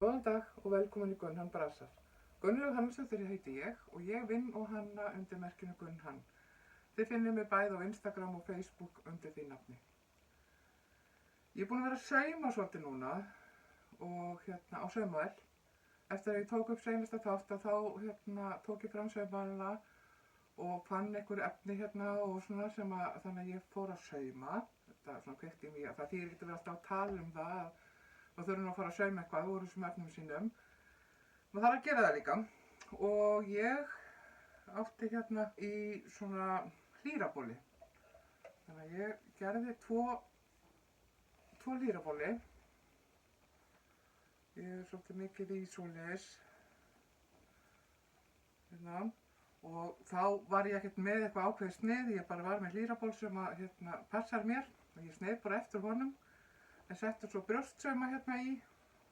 Góðan dag og velkomin í Gunnhann Brasar. Gunnlaug Hannesdóttir heiti ég og ég vinn og hanna undir merkinu Gunnhann. Þið finnið mig bæði á Instagram og Facebook undir því nafni. Ég er búin að vera að sauma svolítið núna og á saumavél. Eftir að ég tók upp seinasta þátt þá tók ég fram saumavélina og fann einhver efni og svona þannig að ég fór að sauma. Þetta svona kveikti í mig, það þýðir ekki að vera alltaf að tala um það og þurfum að fara að sauma eitthvað úr þessum efnum sínum. Maður þarf að gera það líka og ég átti í svona hlýraboli. Þannig að ég gerði tvo hlýraboli. Ég er svolítið mikið í svoleiðis. Og þá var ég ekkert með eitthvað ákveðið snið, ég bara var með hlýraból sem að passar mér og ég sneið bara eftir honum. En settur svo brjóstsauma í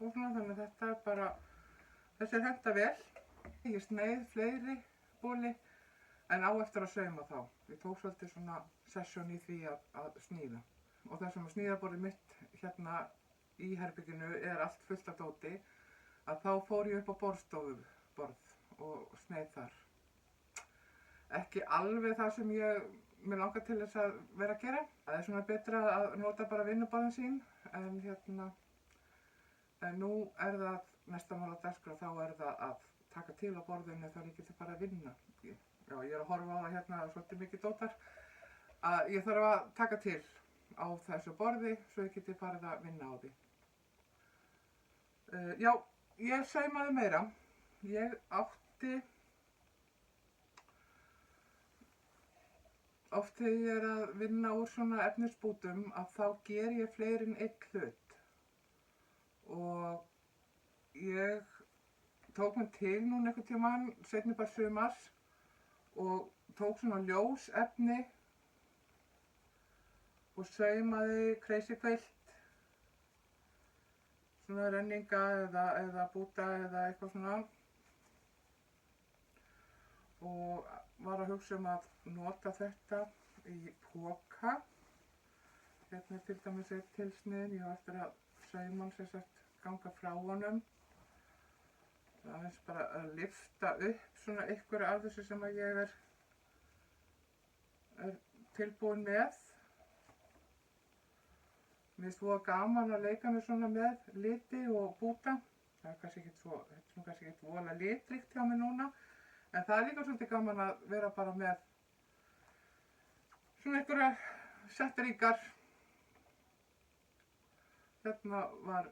og svona, þannig að þetta er bara, þessi henta vel. Ég sneið fleiri boli en á eftir að sauma þá. Ég tók svolítið svona session í því að sníða. Og það sem sníðaborðið mitt í herbygginu er allt fullt af dóti, að þá fór ég upp á borðstofuborð og sneið þar. Ekki alveg það sem mig langar til þess að vera að gera. Það er svona betra að nota bara vinnuborðin sín, en nú er það næsta mál á dagskrá, þá er það að taka til á borðinu þegar ég geti bara að vinna. Ég er að horfa á það svolítið mikið dótar, að ég þarf að taka til á þessu borði svo ég geti farið að vinna á því. Já, ég saumaði meira. Ég átti oft þegar ég er að vinna úr svona efnisbútum að þá ger ég fleiri en einn hlut. Og ég tók mig til núna einhvern tímann, seinni bara sumars, og tók svona ljós efni og saumaði crazy quilt, svona renninga eða búta eða eitthvað svona. Og var að hugsa um að nota þetta í poka. Hérna er til dæmis eitt tilsniðinn, ég á eftir að sauma hann ganga frá honum. Það er bara að lyfta upp svona einhverju af þessu sem að ég er tilbúin með. Mér finnst það gaman að leika mér svona með liti og búta. Það er kannski ekkert voðalega litríkt hjá mér núna. En það er líka svolítið gaman að vera bara með svona einhverja setteríkar. Hérna var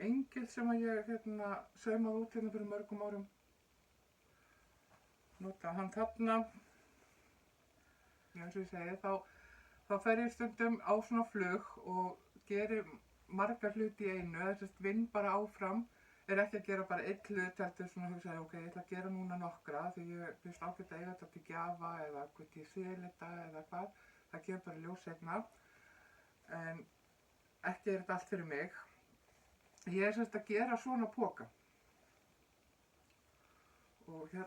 engill sem að ég saumaði út fyrir mörgum árum. Nota hann þarna. Eins og ég segi, þá fer ég stundum á svona flug og geri margar hluti í einu. Þess að vinn bara áfram. Er ekki að gera bara einn hlut, heldur svona að hugsa, ok, ég ætla að gera núna nokkra því ég finnst ágætt að eiga þetta til gjafa eða hvort ég sel þetta eða hvað. Það kemur bara í ljós seinna. En ekki er þetta allt fyrir mig. Ég er að gera svona poka. Og ég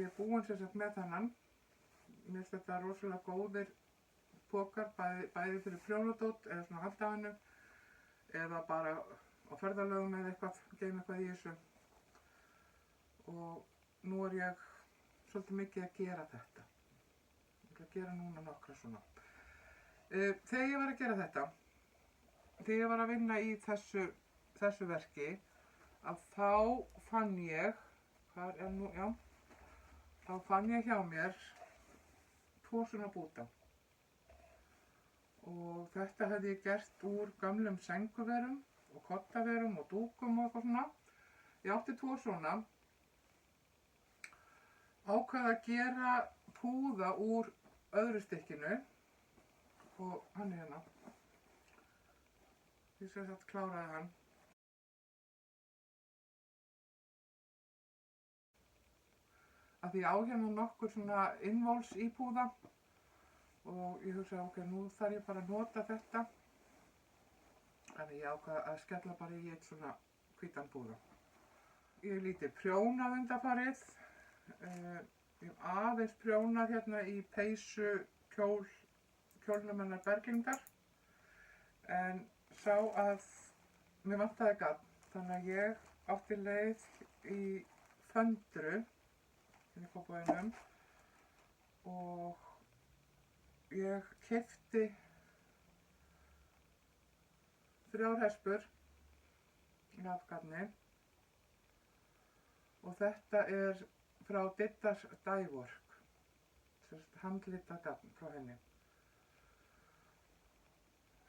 er búin með þennan. Mér finnst þetta rosalega góðir pokar, bæði fyrir prjónadót eða svona handafinu eða bara á ferðalögum eða eitthvað, geyma eitthvað í þessu. Og nú er ég svolítið mikið að gera þetta. Ég ætla að gera núna nokkra svona. Þegar ég var að gera þetta, þegar ég var að vinna í þessu verki, að þá fann ég, þá fann ég hjá mér tvo svona búta. Og þetta hefði ég gert úr gömlum senguverum og koddaverum og dúkum og eitthvað svona. Ég átti tvo svona. Ákvað að gera púða úr öðru stykkinu og hann er hérna. Ég kláraði hann. Af því ég á hérna nokkur svona innvols í púða og ég hugsaði, ok, nú þarf ég bara að nota þetta. Þannig ég ákvað að skella bara í eitt svona hvítan púða. Ég hef lítið prjónað undanfarið. Ég hef aðeins prjónað í peysu kjólnum hennar Berglindar. En sá að mér vantaði garn, þannig að ég átti leið í Föndru í Kópavoginum og ég keypti 3 hespur í Hafgarni og þetta er frá Didda's Dyework, handlitað garn frá henni.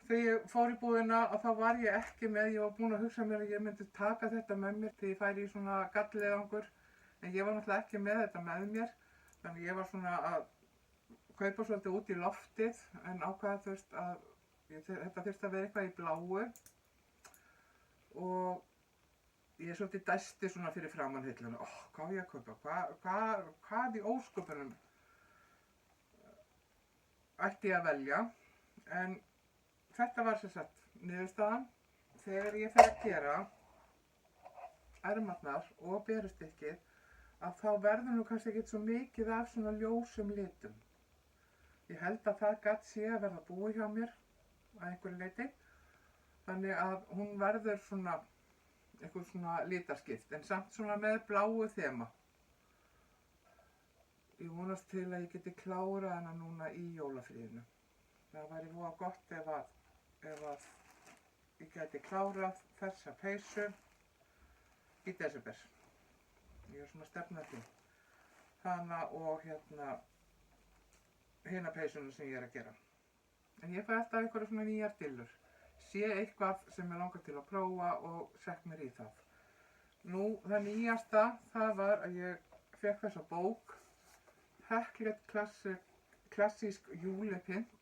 Þegar ég fór í búðina og þá var ég ekki með, ég var búin að hugsa mér að ég myndi taka þetta með mér þegar ég færi í svona garnleiðangur, en ég var náttúrulega ekki með þetta með mér, þannig ég var svona að kaupa svolítið út í loftið en ákvaða að þetta þyrfti að vera eitthvað í bláu og ég svolítið dæsti svona fyrir framan hilluna. Hvað á ég að kaupa? Hvað í ósköpunum ætti ég að velja? En þetta var sem sagt niðurstaðan. Þegar ég fer að gera ermarnar og berustykkið að þá verður nú kannski ekki svo mikið af svona ljósum litum. Ég held að það gat sé að verða búið hjá mér að einhverju leyti. Þannig að hún verður svona eitthvað svona litaskipt en samt svona með bláu þema. Ég vonast til að ég geti klárað hana núna í jólafríinu. Það væri voða gott ef að ég geti klárað þessa peysu í desember. Ég er svona stefnað því. Hana og hina peysuna sem ég er að gera. En ég fæ alltaf einhverja svona nýjar dillur. Sé eitthvað sem ég langar til að prófa og sett mér í það. Nú, það nýjasta, það var að ég fékk þessa bók, Heklet klassísk júlepynt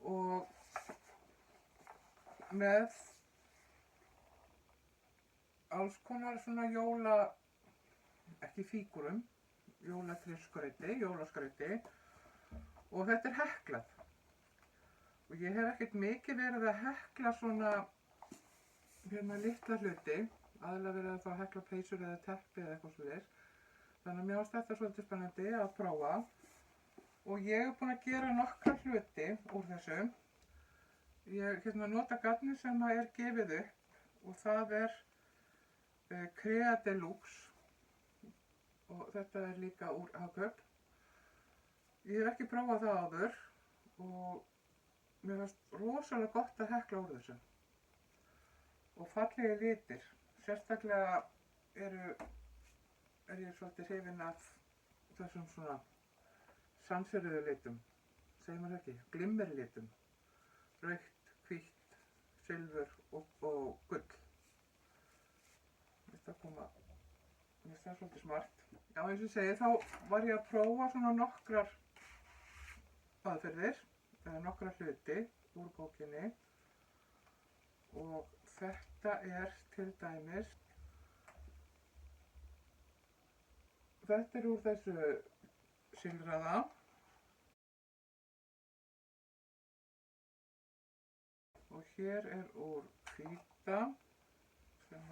og með alls konar svona ekki fígúrum, jólaskrauti og þetta er heklað. Og ég hef ekkert mikið verið að hekla svona litla hluti, aðalega verið að fá að hekla peysur eða teppi eða eitthvað svoleiðis. Þannig að mér finnst þetta svolítið spennandi að prófa. Og ég hef búin að gera nokkra hluti úr þessu. Ég nota garnið sem er gefið upp og það er Crea Deluxe og þetta er líka úr Hagkaup. Ég hef ekki prófað það áður og mér finnst rosalega gott að hekla úr þessu. Og fallegi litir. Sérstaklega er ég svolítið hrifin af þessum svona sansiröðu litum. Segir maður ekki? Glimmerlitum. Rautt, hvítt, silfur og gull. Mér finnst það svolítið smart. Já, eins og ég segi, þá var ég að prófa svona nokkrar aðferðir, eða nokkra hluti úr bókinni og þetta er til dæmis, þetta er úr þessu silfraða og hér er úr hvíta sem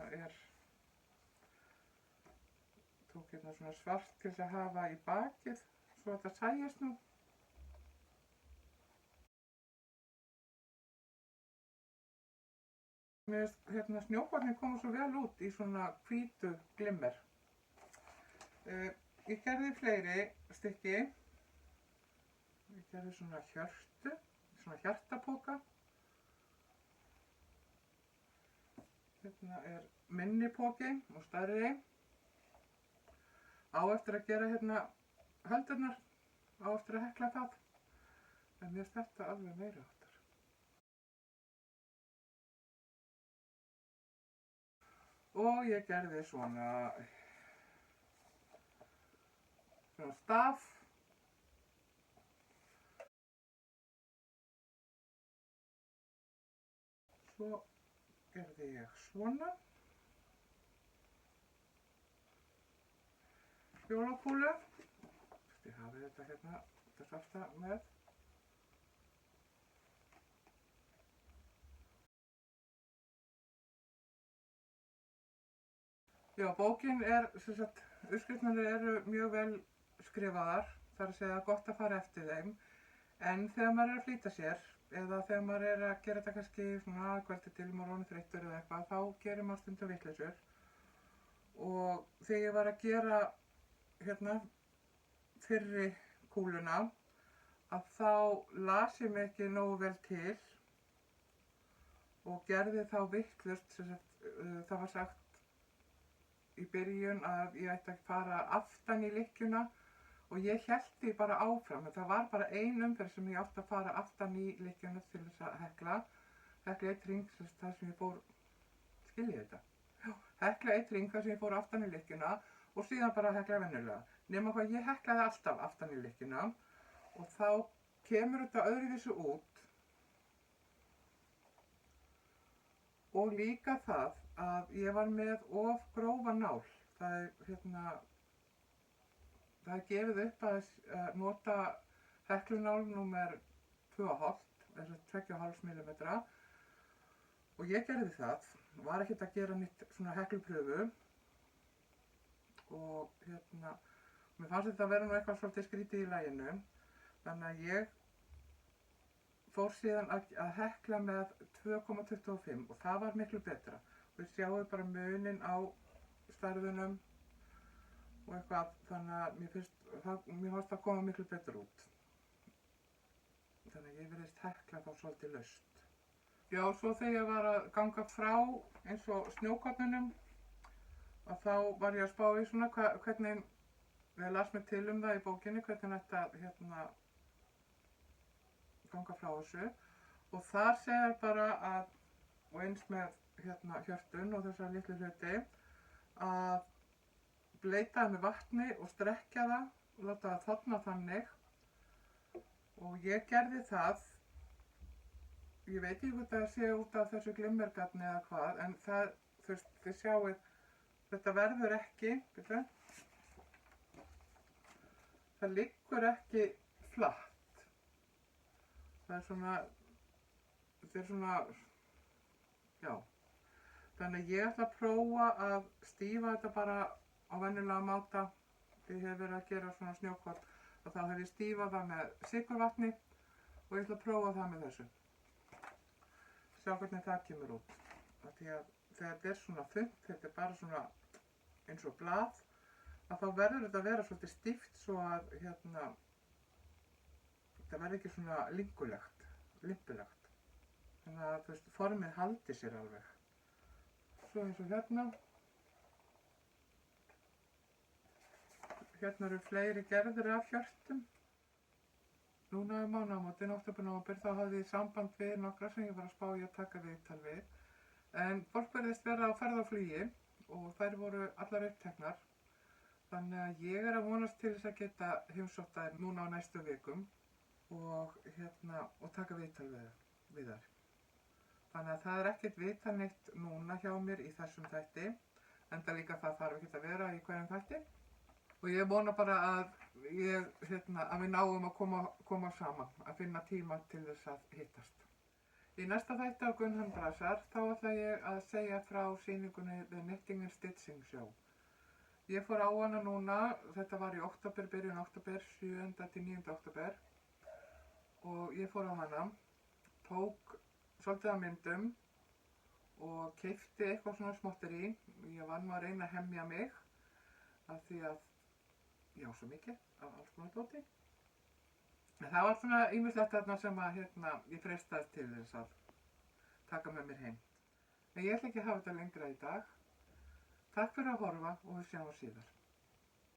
tók svona svart til þess að hafa í bakið svo að það sæjast nú. Mér finnst snjókornin koma svo vel út í svona hvítu glimmer. Ég gerði fleiri stykki. Ég gerði svona hjörtu, svona hjartapoka. Hérna er minni poki og stærri. Á eftir að gera höldurnar, á eftir að hekla það. En mér finnst þetta alveg meiri áttar. Og ég gerði svona staf. Svo gerði ég svona. Jólakúlu. Ég hafi þetta svarta með. Já, bókin uppskriftirnar eru mjög vel skrifaðar, það er að segja gott að fara eftir þeim, en þegar maður er að flýta sér, eða þegar maður er að gera þetta kannski svona kvöldi til maður orðinn þreyttur eða eitthvað, þá gerir maður stundum vitleysur. Og þegar ég var að gera hérna fyrri kúluna, að þá las ég mig ekki nógu vel til og gerði þá vitlaust, það var sagt í byrjun að ég ætti að fara aftan í lykkjuna og ég hélt því bara áfram, en það var bara ein umferð sem ég átti að fara aftan í lykkjuna til þess að hekla eitt hring, það sem ég fór, skiljið þetta? Já, hekla eitt hring þar sem ég fór aftan í lykkjuna og síðan bara hekla venjulega. Nema hvað ég heklaði alltaf aftan í lykkjuna og þá kemur þetta öðruvísi út. Og líka það að ég var með of grófa nál. Það er gefið upp að nota heklunál númer 2,5, þess að 2,5 mm. Og ég gerði það, var ekkert að gera nýtt svona heklupröfu. Og mér fannst þetta að vera nú eitthvað svolítið skrítið í laginu. Þannig að ég fór síðan að hekla með 2,25 og það var miklu betra. Og ég sjáu bara munin á stærðunum og eitthvað, þannig að mér fannst það koma miklu betur út. Þannig að ég virðist hekla þá svolítið laust. Já, svo þegar ég var að ganga frá eins og snjókornunum, að þá var ég að spá í svona hvernig, ég las mig til það í bókinni, hvernig þetta ganga frá þessu. Og þar segir bara að, og eins með hjörtun og þessar litlu hluti, að bleita það með vatni og strekkja það og láta það þorna þannig. Og ég gerði það, ég veit ekki hvort það sé út af þessu glimmergarni eða hvað, en það, þið sjáuð, þetta verður ekki, það liggur ekki flatt. Það er svona, já. Þannig að ég ætla að prófa að stífa þetta bara á venjulega máta. Þegar ég hef verið að gera svona snjókorn og þá hef ég stífað það með sykurvatni og ég ætla að prófa það með þessu. Sjá hvernig það kemur út. Því að þegar þetta er svona þunnt, þetta er bara svona eins og blað, að þá verður þetta að vera svolítið stíft svo að þetta verður ekki svona limpulegt. Þannig að formið haldi sér alveg. Svo eins og hérna eru fleiri gerðir af hjörtum. Núna mánaðamótin, október, nóvember, þá hafði ég samband við nokkra sem ég var að spá í að taka viðtal við. En fólk virðist vera á ferð á flugi og þær voru allar uppteknar. Þannig að ég er að vonast til þess að geta heimsótt þær núna á næstu vikum og taka viðtal við þær. Þannig að það er ekkert viðtal neitt núna hjá mér í þessum þætti, enda líka það þarf ekkert að vera í hverjum þætti. Og ég vona bara að við náum að koma saman, að finna tíma til þess að hittast. Í næsta þætti á Gunn Brasar þá ætla ég að segja frá sýningunni The Knitting and Stitching Show. Ég fór á hana núna, þetta var í október, byrjun október, 7. til 9. október. Og ég fór á hana, tók svolítið af myndum og keypti eitthvað svona smotterí. Ég var nú að reyna að hemja mig af því að ég á svo mikið af alls konar dóti. En það var svona ýmislegt þarna sem að ég freistaðist til þess að taka með mér heim. En ég ætla ekki að hafa þetta lengra í dag. Takk fyrir að horfa og við sjáum síðar.